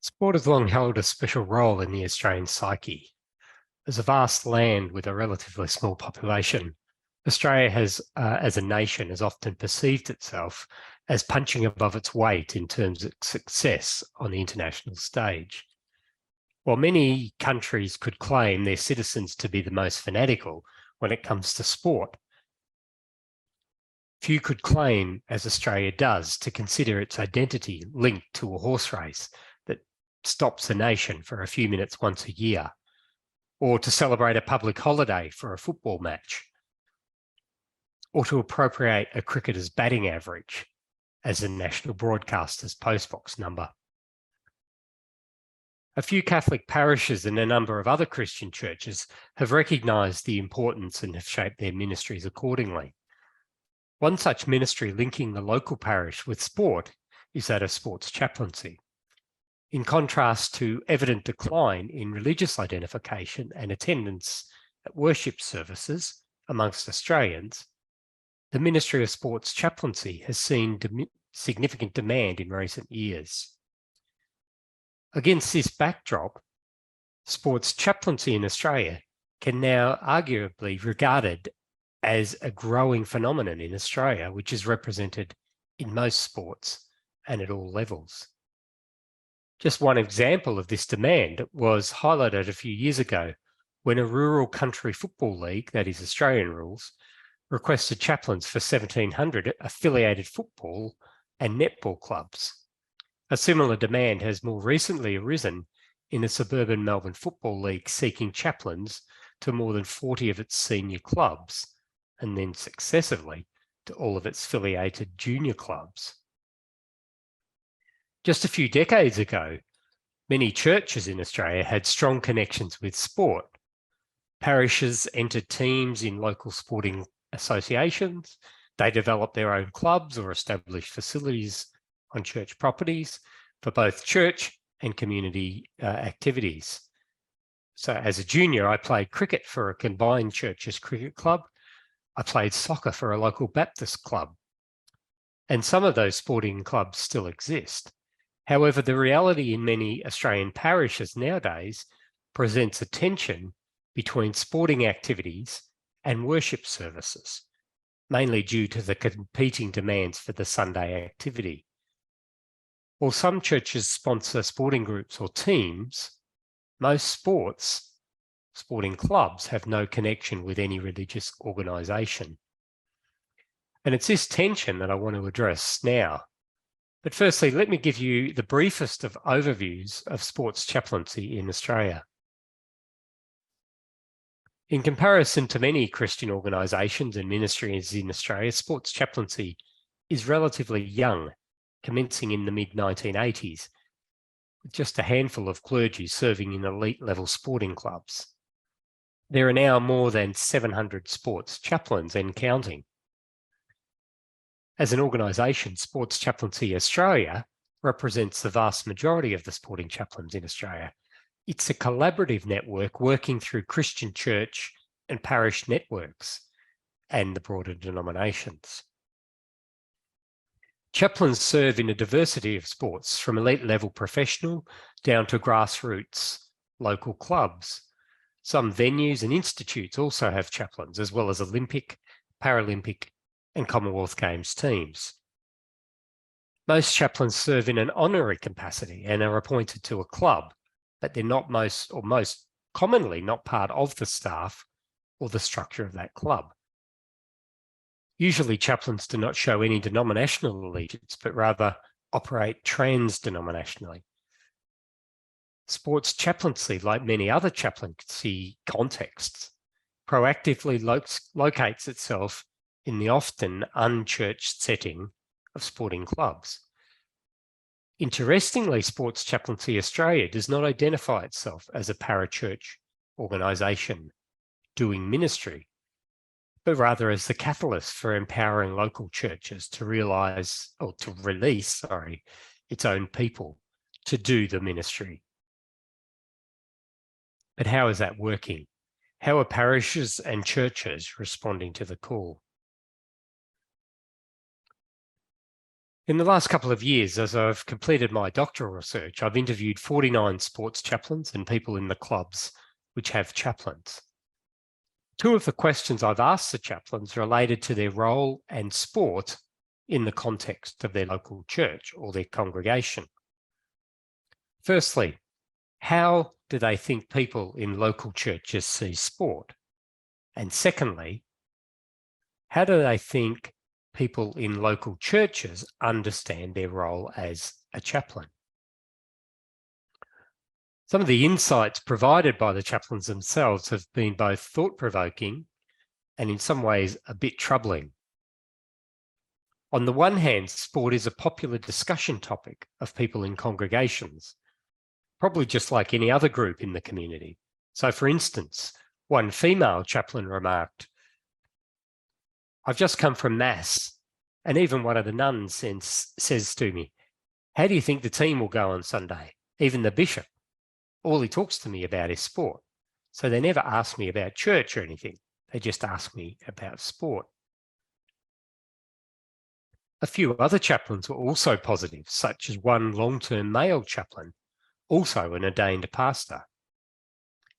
Sport has long held a special role in the Australian psyche. As a vast land with a relatively small population, Australia has, as a nation, has often perceived itself as punching above its weight in terms of success on the international stage. While many countries could claim their citizens to be the most fanatical when it comes to sport, few could claim, as Australia does, to consider its identity linked to a horse race that stops a nation for a few minutes once a year, or to celebrate a public holiday for a football match, or to appropriate a cricketer's batting average as a national broadcaster's postbox number. A few Catholic parishes and a number of other Christian churches have recognised the importance and have shaped their ministries accordingly. One such ministry linking the local parish with sport is that of sports chaplaincy. In contrast to evident decline in religious identification and attendance at worship services amongst Australians, the Ministry of Sports Chaplaincy has seen significant demand in recent years. Against this backdrop, sports chaplaincy in Australia can now arguably be regarded as a growing phenomenon in Australia, which is represented in most sports and at all levels. Just one example of this demand was highlighted a few years ago when a rural country football league, that is Australian rules, requested chaplains for 1,700 affiliated football and netball clubs. A similar demand has more recently arisen in the suburban Melbourne Football League, seeking chaplains to more than 40 of its senior clubs, and then successively to all of its affiliated junior clubs. Just a few decades ago, many churches in Australia had strong connections with sport. Parishes entered teams in local sporting associations. They developed their own clubs or established facilities on church properties for both church and community activities. So as a junior, I played cricket for a combined churches cricket club. I played soccer for a local Baptist club. And some of those sporting clubs still exist. However, the reality in many Australian parishes nowadays presents a tension between sporting activities and worship services, mainly due to the competing demands for the Sunday activity. While some churches sponsor sporting groups or teams, most sporting clubs have no connection with any religious organisation. And it's this tension that I want to address now. But firstly, let me give you the briefest of overviews of sports chaplaincy in Australia. In comparison to many Christian organisations and ministries in Australia, sports chaplaincy is relatively young, commencing in the mid-1980s, with just a handful of clergy serving in elite level sporting clubs. There are now more than 700 sports chaplains and counting. As an organisation, Sports Chaplaincy Australia represents the vast majority of the sporting chaplains in Australia. It's a collaborative network working through Christian church and parish networks and the broader denominations. Chaplains serve in a diversity of sports, from elite level professional down to grassroots local clubs. Some venues and institutes also have chaplains, as well as Olympic, Paralympic and Commonwealth Games teams. Most chaplains serve in an honorary capacity and are appointed to a club, but they're not most commonly not part of the staff or the structure of that club. Usually chaplains do not show any denominational allegiance, but rather operate trans-denominationally. Sports chaplaincy, like many other chaplaincy contexts, proactively locates itself in the often unchurched setting of sporting clubs. Interestingly, Sports Chaplaincy Australia does not identify itself as a parachurch organisation doing ministry, but rather as the catalyst for empowering local churches to release its own people to do the ministry. But how is that working? How are parishes and churches responding to the call? In the last couple of years, as I've completed my doctoral research, I've interviewed 49 sports chaplains and people in the clubs which have chaplains. Two of the questions I've asked the chaplains related to their role and sport in the context of their local church or their congregation. Firstly, how do they think people in local churches see sport? And secondly, how do they think people in local churches understand their role as a chaplain? Some of the insights provided by the chaplains themselves have been both thought-provoking and in some ways a bit troubling. On the one hand, sport is a popular discussion topic of people in congregations, probably just like any other group in the community. So for instance, one female chaplain remarked, "I've just come from Mass, and even one of the nuns says to me, 'How do you think the team will go on Sunday?' Even the bishop, all he talks to me about is sport. So they never ask me about church or anything. They just ask me about sport." A few other chaplains were also positive, such as one long-term male chaplain, also an ordained pastor.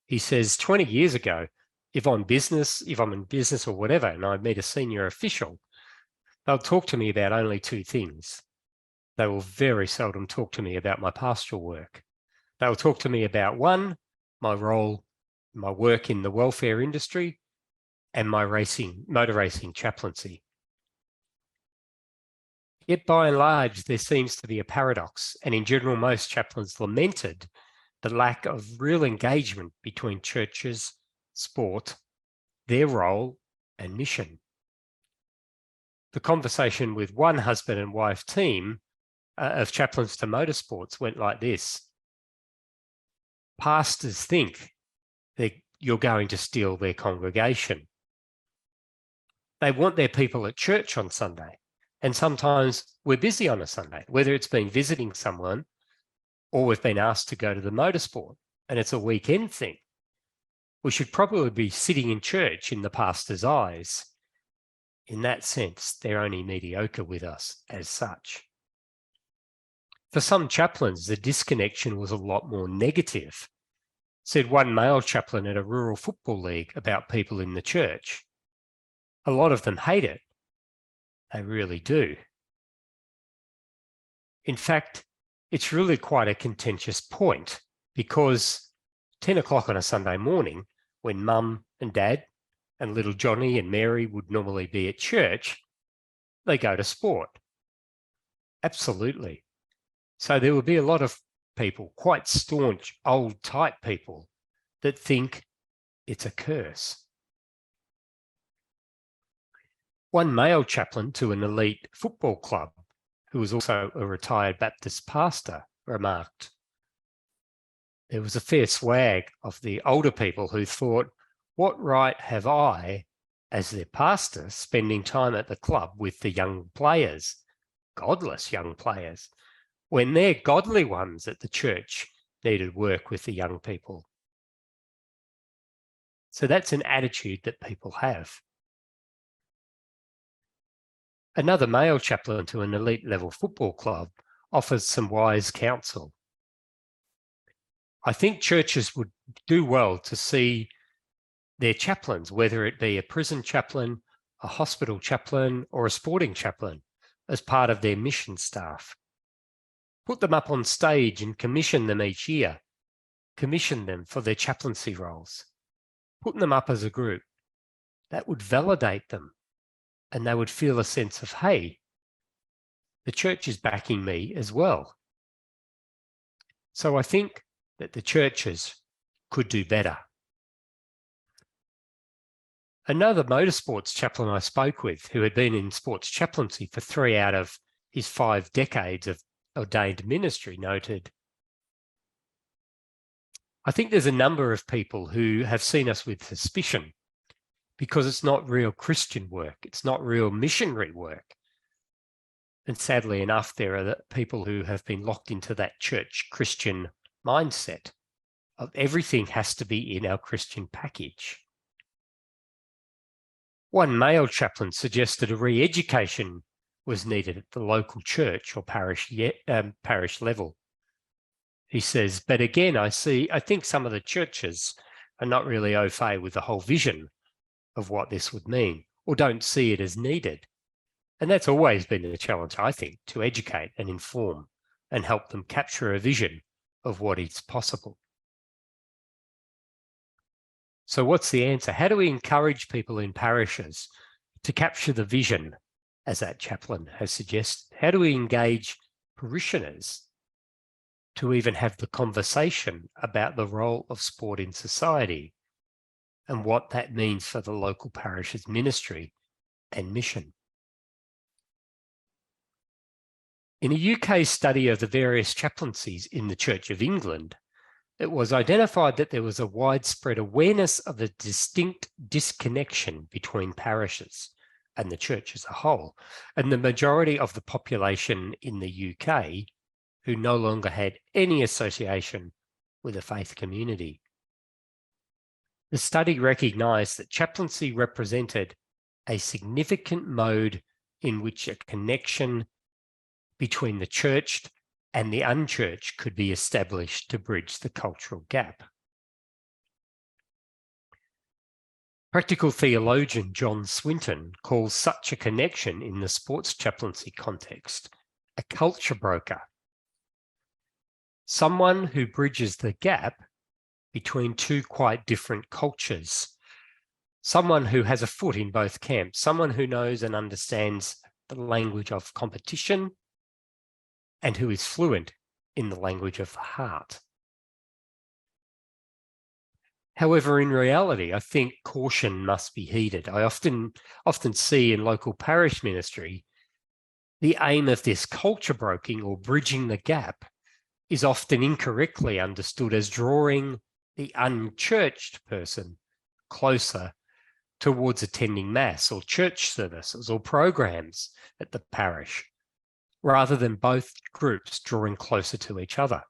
He says, 20 years ago, if I'm in business or whatever, and I meet a senior official, they'll talk to me about only two things. They will very seldom talk to me about my pastoral work. They'll talk to me about one, my role, my work in the welfare industry, and my motor racing chaplaincy. Yet by and large, there seems to be a paradox, and in general, most chaplains lamented the lack of real engagement between churches, sport, their role, and mission. The conversation with one husband and wife team of chaplains to motorsports went like this. Pastors think that you're going to steal their congregation. They want their people at church on Sunday. And sometimes we're busy on a Sunday, whether it's been visiting someone or we've been asked to go to the motorsport and it's a weekend thing. We should probably be sitting in church in the pastor's eyes. In that sense, they're only mediocre with us as such. For some chaplains, the disconnection was a lot more negative. Said one male chaplain at a rural football league about people in the church. A lot of them hate it. They really do. In fact, it's really quite a contentious point because 10 o'clock on a Sunday morning, when mum and dad and little Johnny and Mary would normally be at church, they go to sport. Absolutely. So there will be a lot of people, quite staunch, old type people, that think it's a curse. One male chaplain to an elite football club, who was also a retired Baptist pastor, remarked, there was a fair swag of the older people who thought, what right have I, as their pastor, spending time at the club with the young players, godless young players, when their godly ones at the church needed work with the young people? So that's an attitude that people have. Another male chaplain to an elite level football club offers some wise counsel. I think churches would do well to see their chaplains, whether it be a prison chaplain, a hospital chaplain, or a sporting chaplain, as part of their mission staff. Put them up on stage and commission them each year. Commission them for their chaplaincy roles. Put them up as a group. That would validate them, and they would feel a sense of, hey, the church is backing me as well. So I think that the churches could do better. Another motorsports chaplain I spoke with, who had been in sports chaplaincy for 3 out of his 5 decades of ordained ministry, noted, I think there's a number of people who have seen us with suspicion because it's not real Christian work. It's not real missionary work. And sadly enough, there are the people who have been locked into that church Christian mindset of everything has to be in our Christian package. One male chaplain suggested a re-education was needed at the local church or parish level. He says, but again, I think some of the churches are not really au fait with the whole vision of what this would mean, or don't see it as needed. And that's always been a challenge, I think, to educate and inform and help them capture a vision of what is possible. So what's the answer? How do we encourage people in parishes to capture the vision, as that chaplain has suggested? How do we engage parishioners to even have the conversation about the role of sport in society and what that means for the local parish's ministry and mission? In a UK study of the various chaplaincies in the Church of England, it was identified that there was a widespread awareness of a distinct disconnection between parishes and the church as a whole, and the majority of the population in the UK who no longer had any association with a faith community. The study recognised that chaplaincy represented a significant mode in which a connection between the churched and the unchurched could be established to bridge the cultural gap. Practical theologian John Swinton calls such a connection in the sports chaplaincy context a culture broker, someone who bridges the gap between two quite different cultures, someone who has a foot in both camps, someone who knows and understands the language of competition and who is fluent in the language of the heart. However, in reality, I think caution must be heeded. I often see in local parish ministry, the aim of this culture broking or bridging the gap is often incorrectly understood as drawing the unchurched person closer towards attending mass or church services or programs at the parish, rather than both groups drawing closer to each other.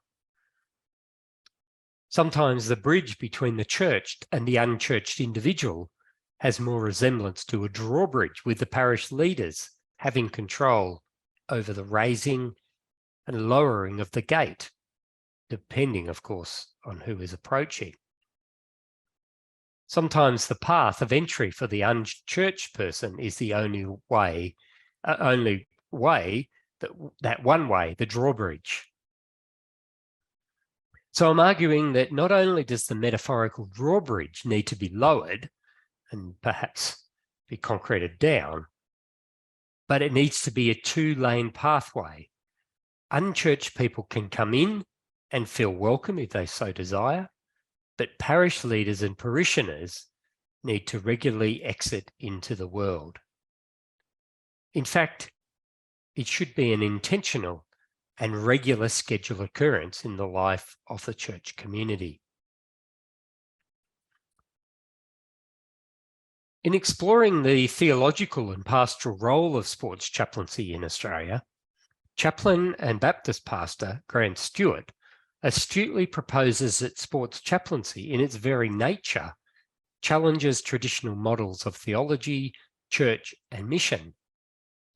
Sometimes the bridge between the churched and the unchurched individual has more resemblance to a drawbridge, with the parish leaders having control over the raising and lowering of the gate, depending, of course, on who is approaching. Sometimes the path of entry for the unchurched person is the only way, the drawbridge. So I'm arguing that not only does the metaphorical drawbridge need to be lowered and perhaps be concreted down, but it needs to be a two-lane pathway. Unchurched people can come in and feel welcome if they so desire, but parish leaders and parishioners need to regularly exit into the world. In fact, it should be an intentional and regular scheduled occurrence in the life of the church community. In exploring the theological and pastoral role of sports chaplaincy in Australia, chaplain and Baptist pastor Grant Stewart astutely proposes that sports chaplaincy in its very nature challenges traditional models of theology, church and mission,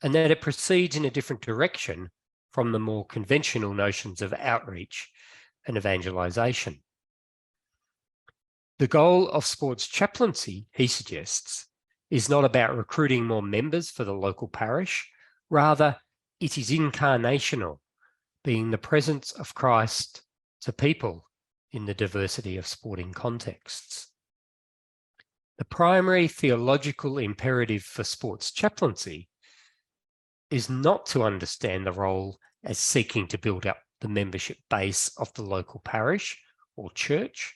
and that it proceeds in a different direction from the more conventional notions of outreach and evangelisation. The goal of sports chaplaincy, he suggests, is not about recruiting more members for the local parish. Rather, it is incarnational, being the presence of Christ to people in the diversity of sporting contexts. The primary theological imperative for sports chaplaincy is not to understand the role as seeking to build up the membership base of the local parish or church,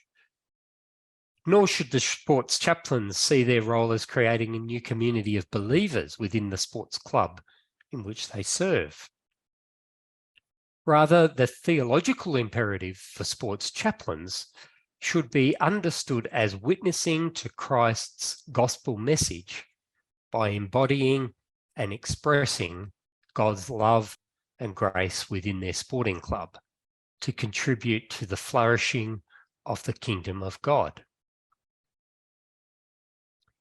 nor should the sports chaplains see their role as creating a new community of believers within the sports club in which they serve. Rather, the theological imperative for sports chaplains should be understood as witnessing to Christ's gospel message by embodying and expressing God's love and grace within their sporting club to contribute to the flourishing of the kingdom of God.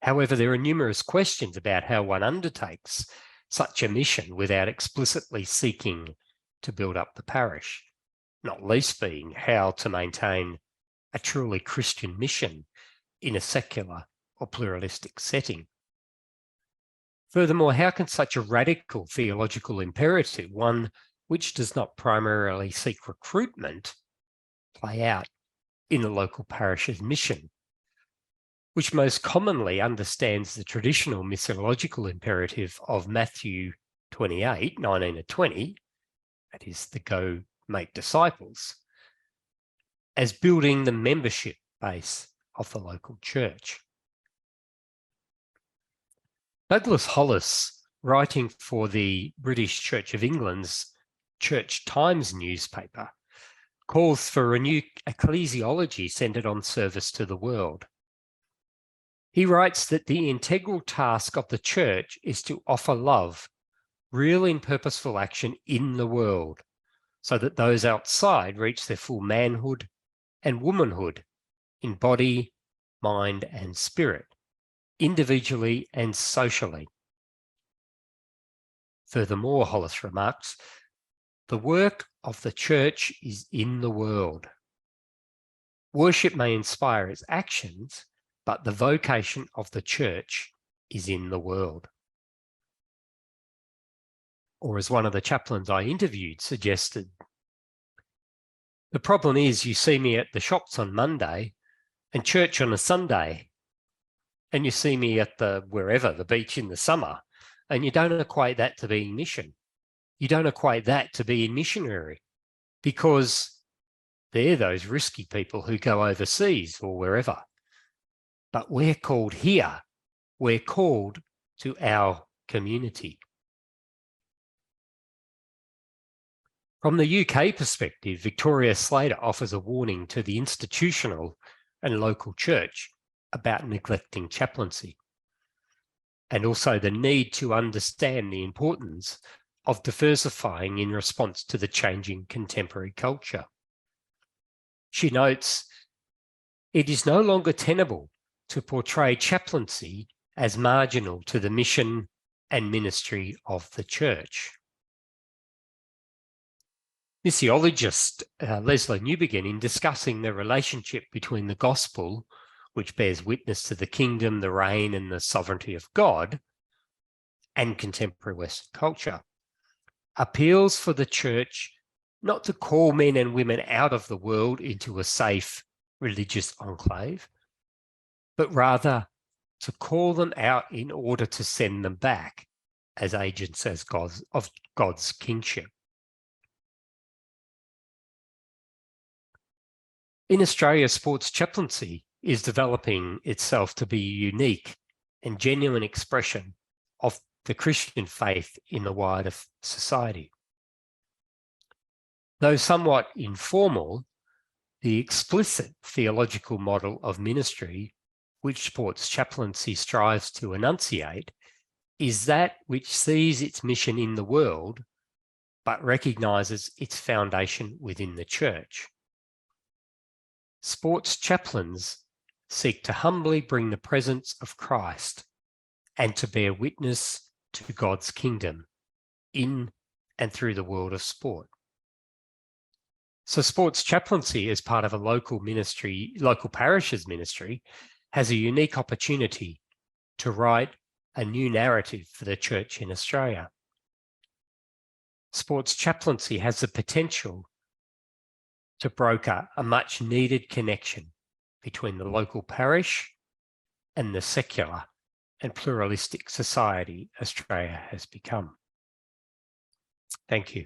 However, there are numerous questions about how one undertakes such a mission without explicitly seeking to build up the parish, not least being how to maintain a truly Christian mission in a secular or pluralistic setting. Furthermore, how can such a radical theological imperative, one which does not primarily seek recruitment, play out in the local parish's mission, which most commonly understands the traditional missiological imperative of Matthew 28, 19 to 20, that is the go make disciples, as building the membership base of the local church. Douglas Hollis, writing for the British Church of England's Church Times newspaper, calls for a new ecclesiology centred on service to the world. He writes that the integral task of the church is to offer love, real and purposeful action in the world, so that those outside reach their full manhood and womanhood in body, mind, and spirit, individually and socially. Furthermore, Hollis remarks, the work of the church is in the world. Worship may inspire its actions, but the vocation of the church is in the world. Or as one of the chaplains I interviewed suggested, the problem is you see me at the shops on Monday and church on a Sunday, and you see me at the beach in the summer, and you don't equate that to being mission. You don't equate that to being missionary, because they're those risky people who go overseas or wherever. But we're called here. We're called to our community. From the UK perspective, Victoria Slater offers a warning to the institutional and local church about neglecting chaplaincy, and also the need to understand the importance of diversifying in response to the changing contemporary culture. She notes, it is no longer tenable to portray chaplaincy as marginal to the mission and ministry of the church. Missiologist Leslie Newbegin, in discussing the relationship between the gospel, which bears witness to the kingdom, the reign, and the sovereignty of God, and contemporary Western culture, appeals for the church not to call men and women out of the world into a safe religious enclave, but rather to call them out in order to send them back as agents of God's kingship. In Australia, sports chaplaincy is developing itself to be a unique and genuine expression of the Christian faith in the wider society. Though somewhat informal, the explicit theological model of ministry which sports chaplaincy strives to enunciate is that which sees its mission in the world, but recognises its foundation within the church. Sports chaplains seek to humbly bring the presence of Christ and to bear witness to God's kingdom in and through the world of sport. So sports chaplaincy, as part of a local parish's ministry, has a unique opportunity to write a new narrative for the church in Australia. Sports chaplaincy has the potential to broker a much needed connection between the local parish and the secular and pluralistic society Australia has become. Thank you.